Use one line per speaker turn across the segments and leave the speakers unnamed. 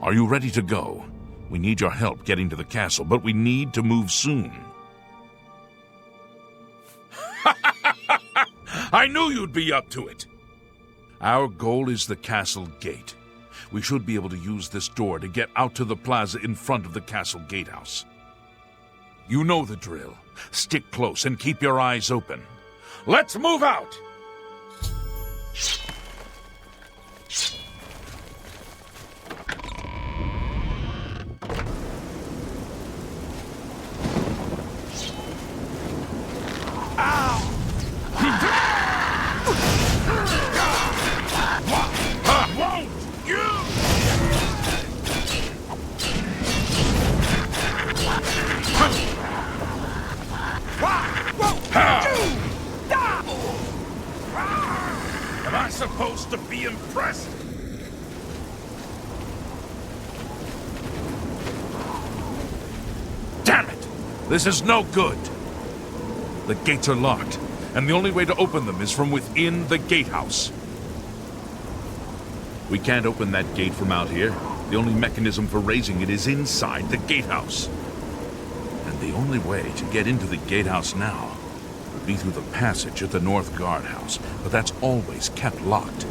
Are you ready to go? We need your help getting to the castle, but we need to move soon. I knew you'd be up to it! Our goal is the castle gate. We should be able to use this door to get out to the plaza in front of the castle gatehouse. You know the drill. Stick close and keep your eyes open. Let's move out! Am I supposed to be impressed? Damn it! This is no good! The gates are locked, and the only way to open them is from within the gatehouse. We can't open that gate from out here. The only mechanism for raising it is inside the gatehouse. And the only way to get into the gatehouse now would be through the passage at the North Guardhouse, but that's always kept locked.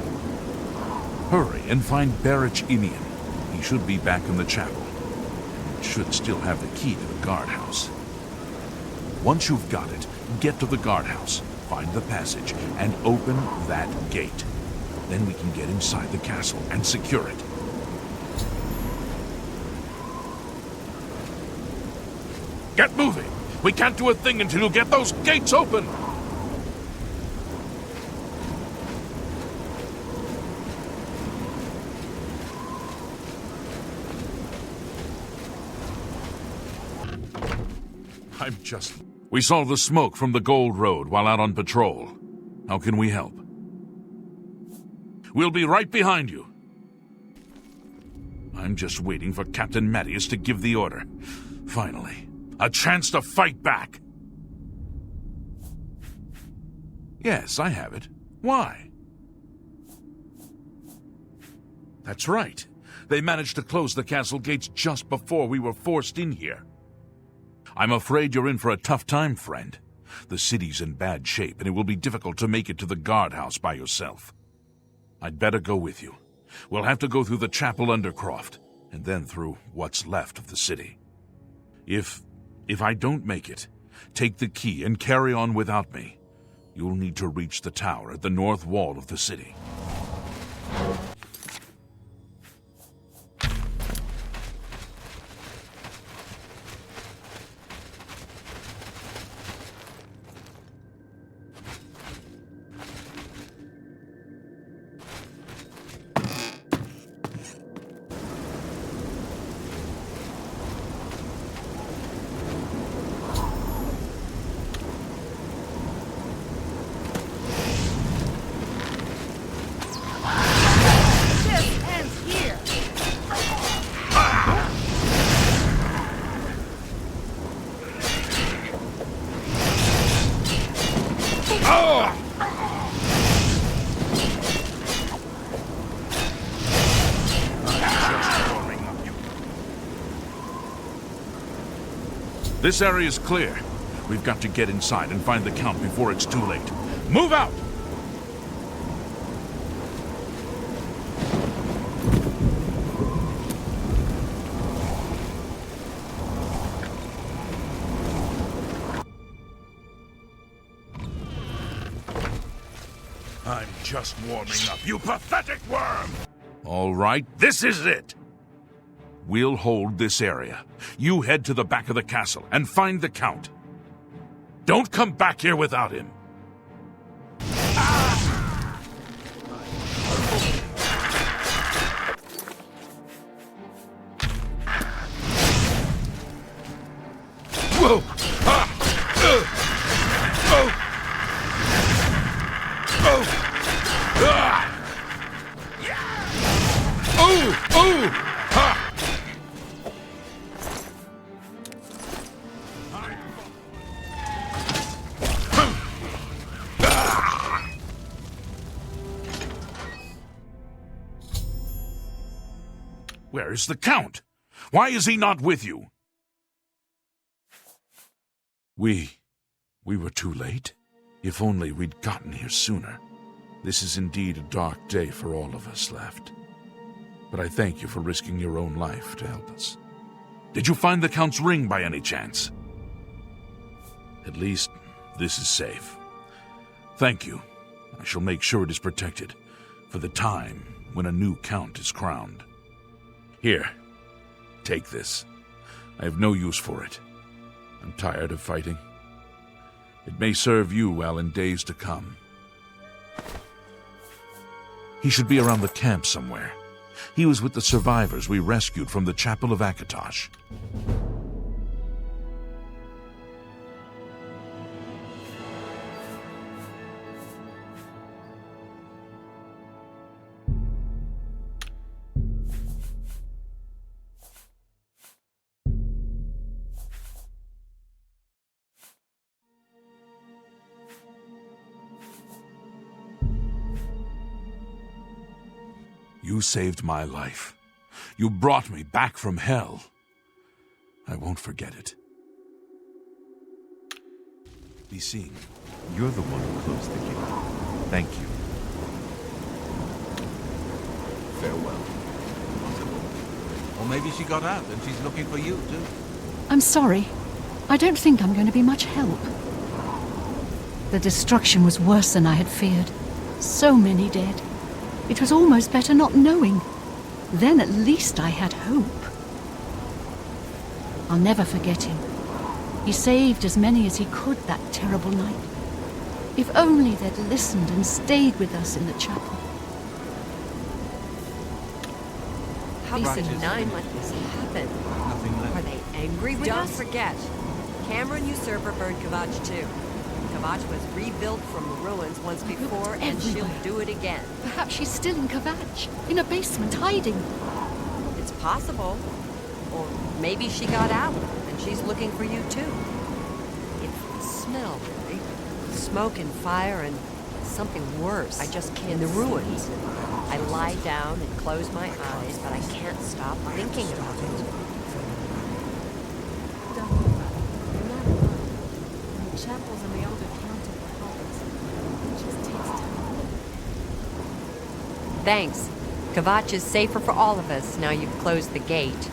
Hurry and find Barrich Inian. He should be back in the chapel, and should still have the key to the guardhouse. Once you've got it, get to the guardhouse, find the passage, and open that gate. Then we can get inside the castle and secure it. Get moving! We can't do a thing until you get those gates open! We saw the smoke from the Gold Road while out on patrol. How can we help? We'll be right behind you. I'm just waiting for Captain Mattias to give the order. Finally, a chance to fight back. Yes, I have it. Why? That's right. They managed to close the castle gates just before we were forced in here. I'm afraid you're in for a tough time, friend. The city's in bad shape, and it will be difficult to make it to the guardhouse by yourself. I'd better go with you. We'll have to go through the chapel undercroft, and then through what's left of the city. If I don't make it, take the key and carry on without me. You'll need to reach the tower at the north wall of the city. This area is clear. We've got to get inside and find the Count before it's too late. Move out! I'm just warming up, you pathetic worm! All right, this is it! We'll hold this area. You head to the back of the castle and find the Count. Don't come back here without him. Whoa! Where Where's the Count? Why is he not with you? We were too late. If only we'd gotten here sooner. This is indeed a dark day for all of us left. But I thank you for risking your own life to help us. Did you find the Count's ring by any chance? At least, this is safe. Thank you. I shall make sure it is protected for the time when a new Count is crowned. Here, take this. I have no use for it. I'm tired of fighting. It may serve you well in days to come. He should be around the camp somewhere. He was with the survivors we rescued from the Chapel of Akatosh. You saved my life. You brought me back from hell. I won't forget it. Be seen.
You're the one who closed the gate. Thank you.
Farewell. Or maybe she got out and she's looking for you, too.
I'm sorry. I don't think I'm going to be much help. The destruction was worse than I had feared. So many dead. It was almost better not knowing. Then at least I had hope. I'll never forget him. He saved as many as he could that terrible night. If only they'd listened and stayed with us in the chapel.
How could a nine let this happen?
Nothing left.
Are they angry with us? Don't forget, Cameron Usurper burned Kvatch too. Kvatch was rebuilt from the ruins once before, and she'll do it again.
Perhaps she's still in Kvatch, in a basement, hiding.
It's possible. Or maybe she got out, and she's looking for you too. It's the smell, really. Smoke and fire and something worse. I just can't. In the ruins. I lie down and close my eyes, but I can't stop thinking about it.
Chapels and the older count of the halls. It just takes time.
Thanks. Kvatch is safer for all of us now you've closed the gate.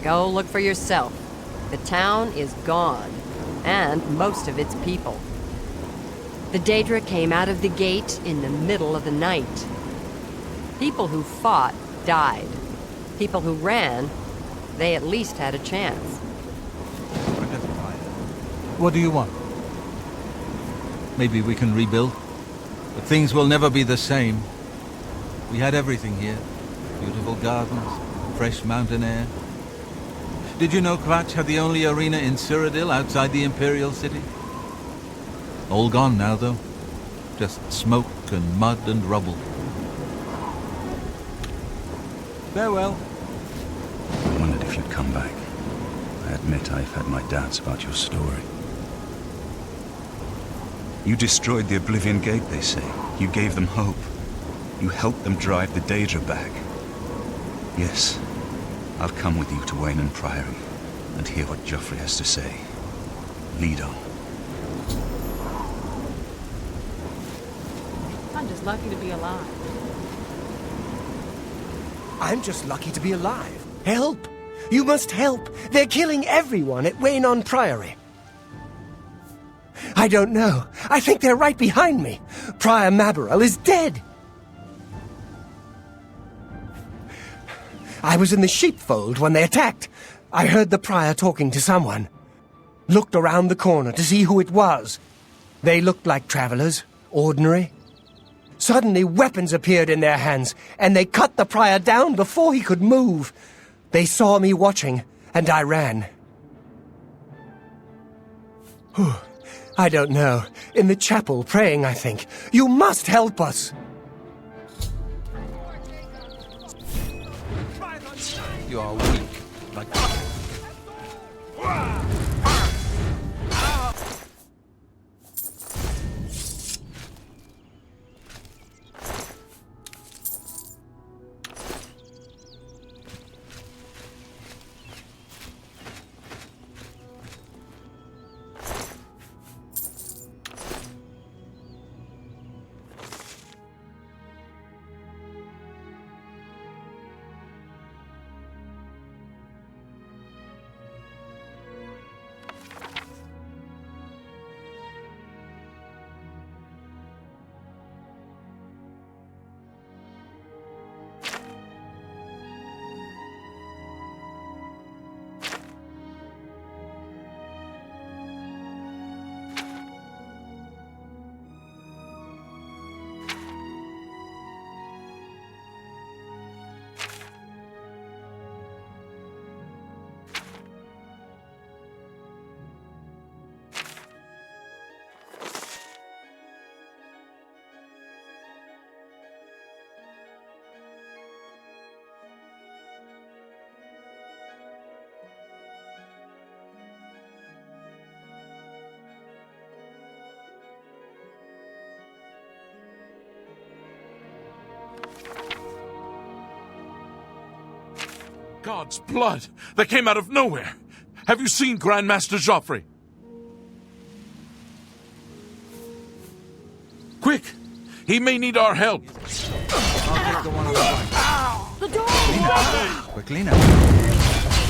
Go look for yourself. The town is gone, and most of its people. The Daedra came out of the gate in the middle of the night. People who fought died. People who ran, they at least had a chance.
What do you want? Maybe we can rebuild, but things will never be the same. We had everything here. Beautiful gardens, fresh mountain air. Did you know Kvatch had the only arena in Cyrodiil outside the Imperial City? All gone now, though. Just smoke and mud and rubble. Farewell.
I wondered if you'd come back. I admit I've had my doubts about your story. You destroyed the Oblivion Gate, they say. You gave them hope. You helped them drive the Daedra back. Yes, I'll come with you to Wayne Priory and hear what Joffrey has to say. Lead on.
I'm just lucky to be alive.
I'm just lucky to be alive. Help! You must help! They're killing everyone at Wayne Priory. I don't know. I think they're right behind me. Prior Mabarel is dead. I was in the sheepfold when they attacked. I heard the prior talking to someone. Looked around the corner to see who it was. They looked like travelers, ordinary. Suddenly weapons appeared in their hands, and they cut the prior down before he could move. They saw me watching, and I ran. Whew. I don't know. In the chapel, praying, I think. You must help us!
You are weak, like...
God's blood that came out of nowhere! Have you seen Grandmaster Joffrey? Quick! He may need our help!
I'll take the one on the right.
The door!
Quickly now.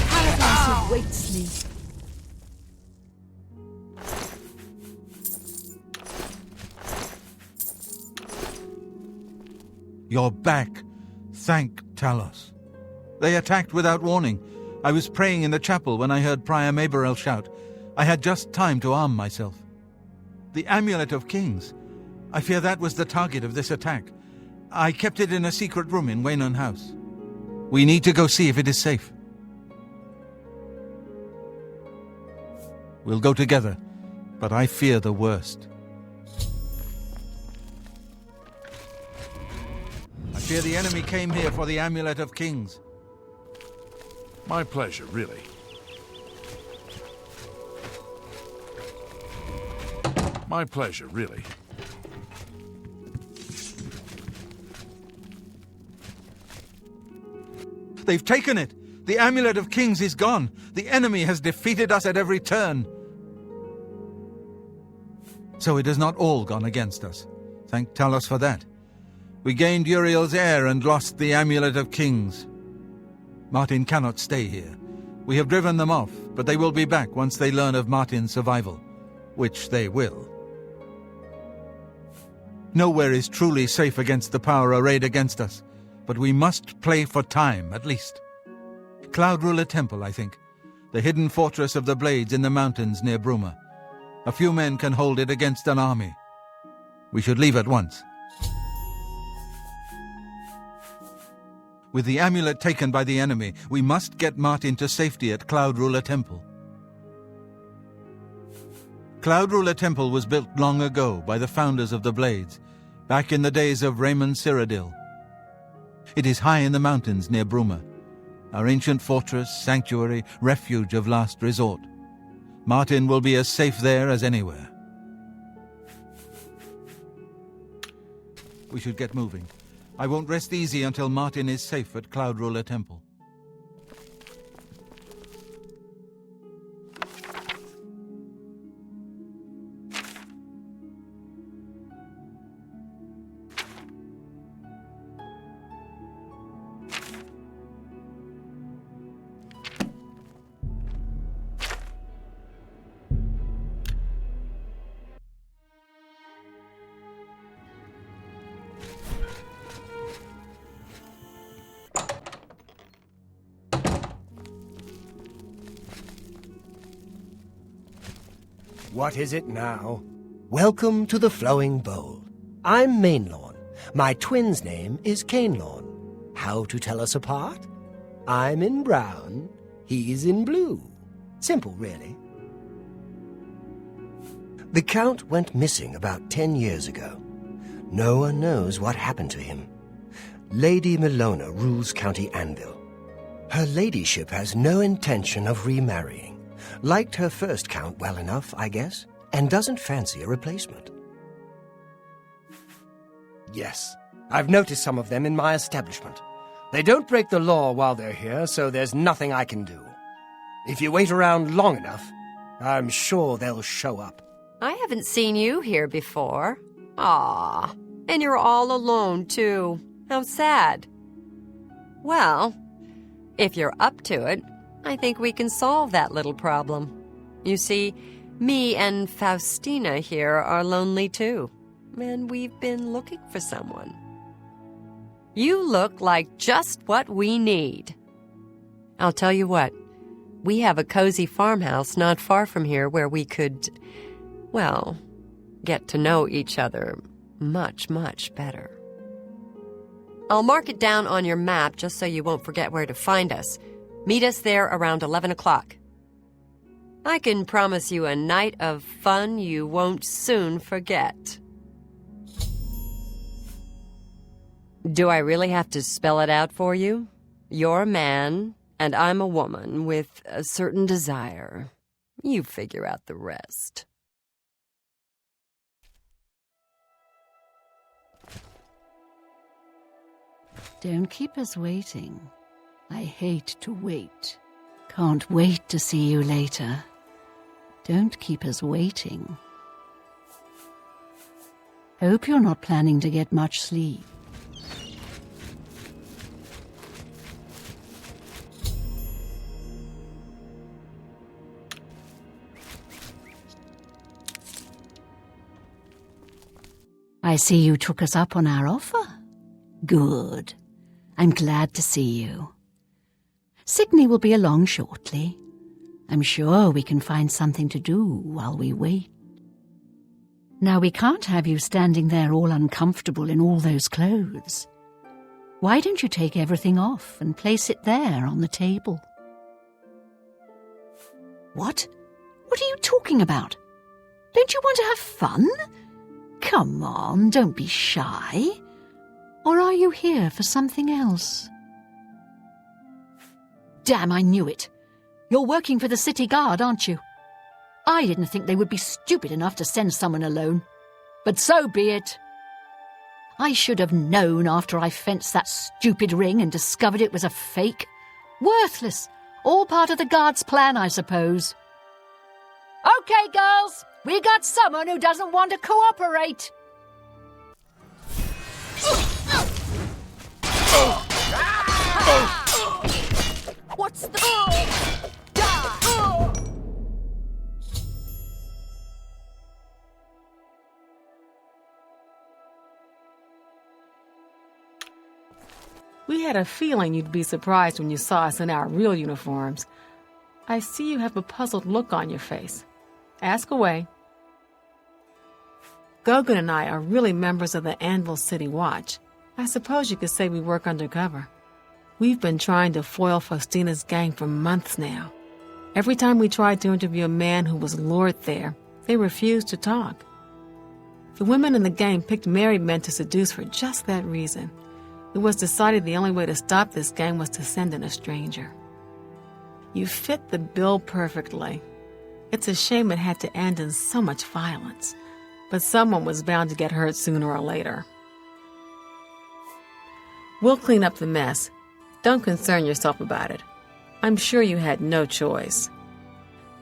Paradise awaits me.
You're back. Thank Talos. They attacked without warning. I was praying in the chapel when I heard Prior Maberel shout. I had just time to arm myself. The Amulet of Kings. I fear that was the target of this attack. I kept it in a secret room in Waynon House. We need to go see if it is safe. We'll go together, but I fear the worst. I fear the enemy came here for the Amulet of Kings.
My pleasure, really. My pleasure, really.
They've taken it! The Amulet of Kings is gone! The enemy has defeated us at every turn! So it has not all gone against us. Thank Talos for that. We gained Uriel's heir and lost the Amulet of Kings. Martin cannot stay here. We have driven them off, but they will be back once they learn of Martin's survival. Which they will. Nowhere is truly safe against the power arrayed against us, but we must play for time, at least. Cloud Ruler Temple, I think. The hidden fortress of the Blades in the mountains near Bruma. A few men can hold it against an army. We should leave at once. With the amulet taken by the enemy, we must get Martin to safety at Cloud Ruler Temple. Cloud Ruler Temple was built long ago by the founders of the Blades, back in the days of Raymond Cyrodiil. It is high in the mountains near Bruma, our ancient fortress, sanctuary, refuge of last resort. Martin will be as safe there as anywhere. We should get moving. I won't rest easy until Martin is safe at Cloud Ruler Temple.
What is it now? Welcome to the Flowing Bowl. I'm Mainlorn. My twin's name is Cainlorn. How to tell us apart? I'm in brown, he's in blue. Simple, really. The Count went missing about 10 years ago. No one knows what happened to him. Lady Milona rules County Anvil. Her ladyship has no intention of remarrying. Liked her first Count well enough, I guess, and doesn't fancy a replacement. Yes, I've noticed some of them in my establishment. They don't break the law while they're here, so there's nothing I can do. If you wait around long enough, I'm sure they'll show up.
I haven't seen you here before. Ah, and you're all alone, too. How sad. Well, if you're up to it, I think we can solve that little problem. You see, me and Faustina here are lonely too, and we've been looking for someone. You look like just what we need. I'll tell you what, we have a cozy farmhouse not far from here where we could, well, get to know each other much, much better. I'll mark it down on your map just so you won't forget where to find us. Meet us there around 11 o'clock. I can promise you a night of fun you won't soon forget. Do I really have to spell it out for you? You're a man, and I'm a woman with a certain desire. You figure out the rest.
Don't keep us waiting. I hate to wait. Can't wait to see you later. Don't keep us waiting. Hope you're not planning to get much sleep. I see you took us up on our offer. Good. I'm glad to see you. Sydney will be along shortly. I'm sure we can find something to do while we wait. Now, we can't have you standing there all uncomfortable in all those clothes. Why don't you take everything off and place it there on the table? What? What are you talking about? Don't you want to have fun? Come on, don't be shy. Or are you here for something else? Damn, I knew it. You're working for the city guard, aren't you? I didn't think they would be stupid enough to send someone alone. But so be it. I should have known after I fenced that stupid ring and discovered it was a fake. Worthless. All part of the guard's plan, I suppose. Okay, girls. We got someone who doesn't want to cooperate.
What's the... Die!
We had a feeling you'd be surprised when you saw us in our real uniforms. I see you have a puzzled look on your face. Ask away. Gogan and I are really members of the Anvil City Watch. I suppose you could say we work undercover. We've been trying to foil Faustina's gang for months now. Every time we tried to interview a man who was lured there, they refused to talk. The women in the gang picked married men to seduce for just that reason. It was decided the only way to stop this gang was to send in a stranger. You fit the bill perfectly. It's a shame it had to end in so much violence, but someone was bound to get hurt sooner or later. We'll clean up the mess. Don't concern yourself about it. I'm sure you had no choice.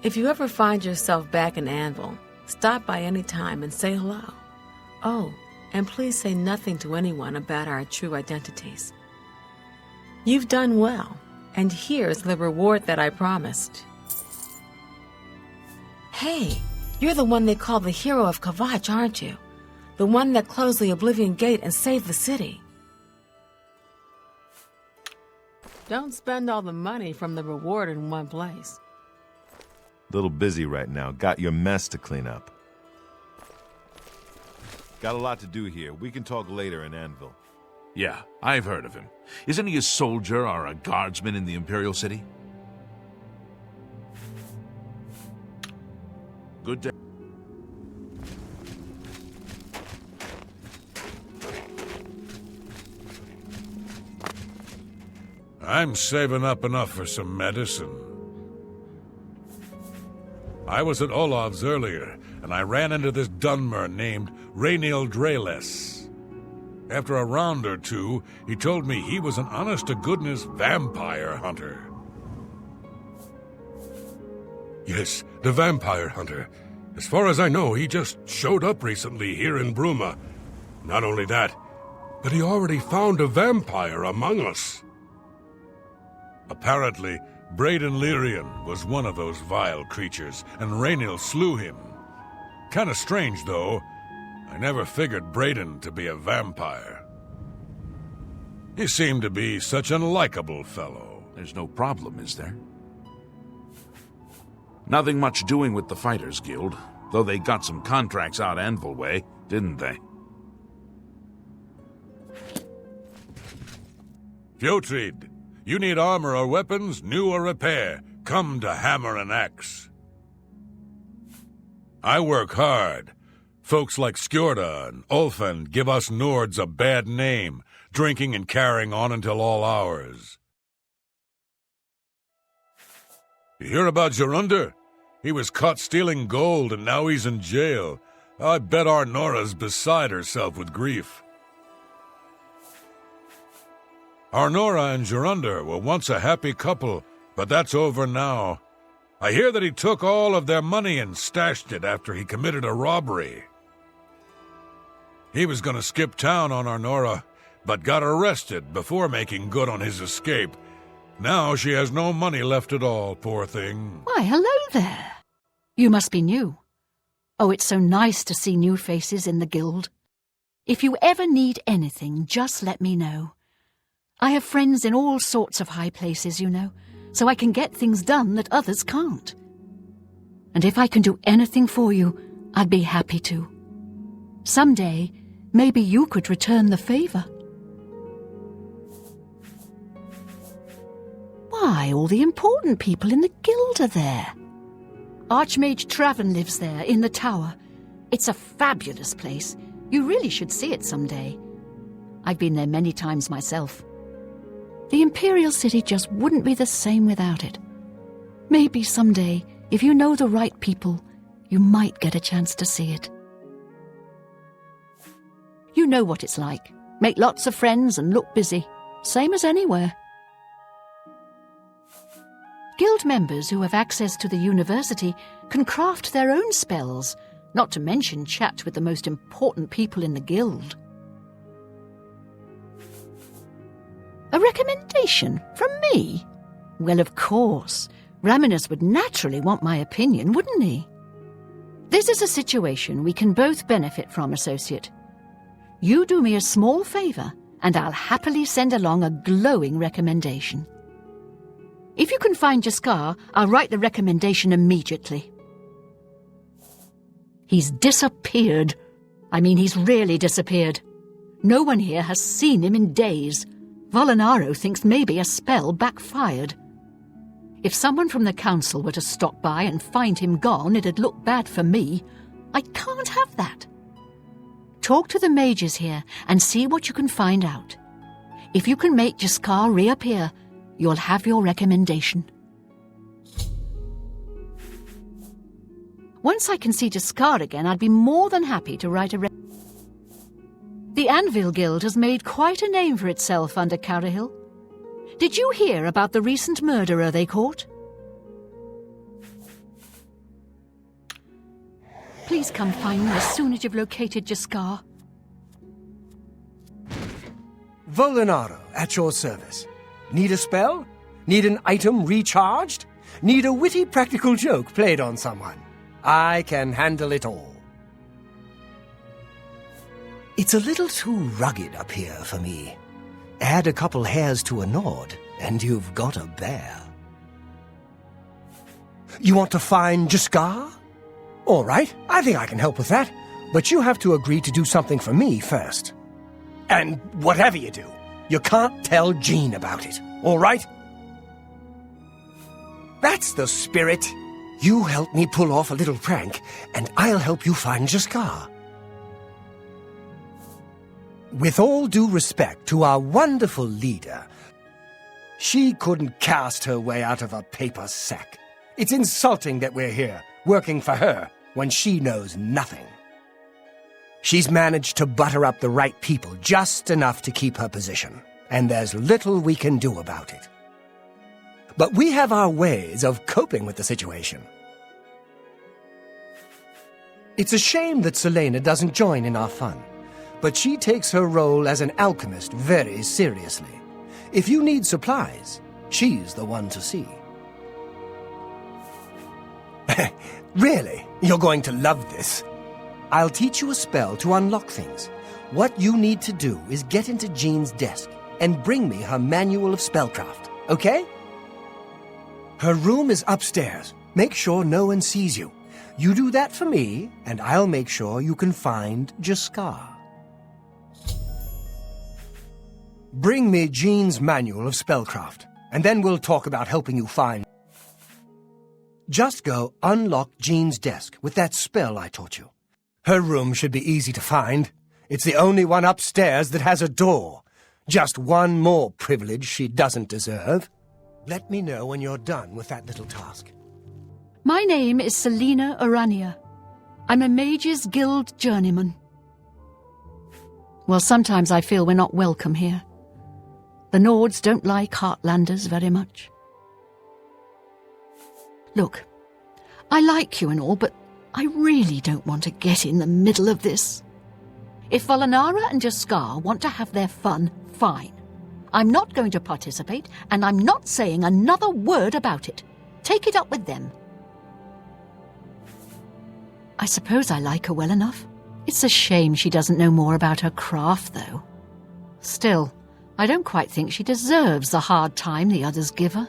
If you ever find yourself back in Anvil, stop by any time and say hello. Oh, and please say nothing to anyone about our true identities. You've done well, and here's the reward that I promised. Hey, you're the one they call the hero of Kavach, aren't you? The one that closed the Oblivion Gate and saved the city. Don't spend all the money from the reward in one place.
Little busy right now. Got your mess to clean up. Got a lot to do here. We can talk later in Anvil.
Yeah, I've heard of him. Isn't he a soldier or a guardsman in the Imperial City? Good day.
I'm saving up enough for some medicine. I was at Olav's earlier, and I ran into this Dunmer named Rainiel Dreles. After a round or two, he told me he was an honest-to-goodness vampire hunter. Yes, the vampire hunter. As far as I know, he just showed up recently here in Bruma. Not only that, but he already found a vampire among us. Apparently, Braden Lyrian was one of those vile creatures, and Rainiel slew him. Kinda strange, though. I never figured Braden to be a vampire. He seemed to be such an likable fellow.
There's no problem, is there? Nothing much doing with the Fighters Guild, though they got some contracts out Anvil way, didn't they?
Fjotrid, you need armor or weapons, new or repair. Come to Hammer and Axe. I work hard. Folks like Skjorda and Ulfan give us Nords a bad name, drinking and carrying on until all hours. You hear about Jorundr? He was caught stealing gold and now he's in jail. I bet our Nora's beside herself with grief. Arnora and Gerunda were once a happy couple, but that's over now. I hear that he took all of their money and stashed it after he committed a robbery. He was going to skip town on Arnora, but got arrested before making good on his escape. Now she has no money left at all, poor thing.
Why, hello there. You must be new. Oh, it's so nice to see new faces in the guild. If you ever need anything, just let me know. I have friends in all sorts of high places, you know, so I can get things done that others can't. And if I can do anything for you, I'd be happy to. Someday, maybe you could return the favor. Why, all the important people in the guild are there. Archmage Traven lives there, in the tower. It's a fabulous place. You really should see it someday. I've been there many times myself. The Imperial City just wouldn't be the same without it. Maybe someday, if you know the right people, you might get a chance to see it. You know what it's like. Make lots of friends and look busy. Same as anywhere. Guild members who have access to the university can craft their own spells, not to mention chat with the most important people in the guild. A recommendation from me? Well, of course. Raminus would naturally want my opinion, wouldn't he? This is a situation we can both benefit from, associate. You do me a small favor, and I'll happily send along a glowing recommendation. If you can find Jaskar, I'll write the recommendation immediately. He's disappeared. I mean, he's really disappeared. No one here has seen him in days. Volinaro thinks maybe a spell backfired. If someone from the council were to stop by and find him gone, it'd look bad for me. I can't have that. Talk to the mages here and see what you can find out. If you can make Jaskar reappear, you'll have your recommendation. Once I can see Jaskar again, I'd be more than happy to write a The Anvil Guild has made quite a name for itself under Carahil. Did you hear about the recent murderer they caught? Please come find me as soon as you've located Jaskar.
Volinaro, at your service. Need a spell? Need an item recharged? Need a witty practical joke played on someone? I can handle it all. It's a little too rugged up here for me. Add a couple hairs to a Nord, and you've got a bear. You want to find Jaskar? All right, I think I can help with that. But you have to agree to do something for me first. And whatever you do, you can't tell Jean about it, all right? That's the spirit. You help me pull off a little prank, and I'll help you find Jaskar. With all due respect to our wonderful leader, she couldn't cast her way out of a paper sack. It's insulting that we're here, working for her, when she knows nothing. She's managed to butter up the right people just enough to keep her position, and there's little we can do about it. But we have our ways of coping with the situation. It's a shame that Selena doesn't join in our fun, but she takes her role as an alchemist very seriously. If you need supplies, she's the one to see. Really? You're going to love this. I'll teach you a spell to unlock things. What you need to do is get into Jean's desk and bring me her manual of spellcraft, okay? Her room is upstairs. Make sure no one sees you. You do that for me, and I'll make sure you can find Jaskar. Bring me Jean's manual of spellcraft, and then we'll talk about helping you find. Just go unlock Jean's desk with that spell I taught you. Her room should be easy to find. It's the only one upstairs that has a door. Just one more privilege she doesn't deserve. Let me know when you're done with that little task.
My name is Selena Arania. I'm a Mages Guild journeyman. Well, sometimes I feel we're not welcome here. The Nords don't like Heartlanders very much. Look, I like you and all, but I really don't want to get in the middle of this. If Volanara and Jaskar want to have their fun, fine. I'm not going to participate, and I'm not saying another word about it. Take it up with them. I suppose I like her well enough. It's a shame she doesn't know more about her craft, though. Still, I don't quite think she deserves the hard time the others give her.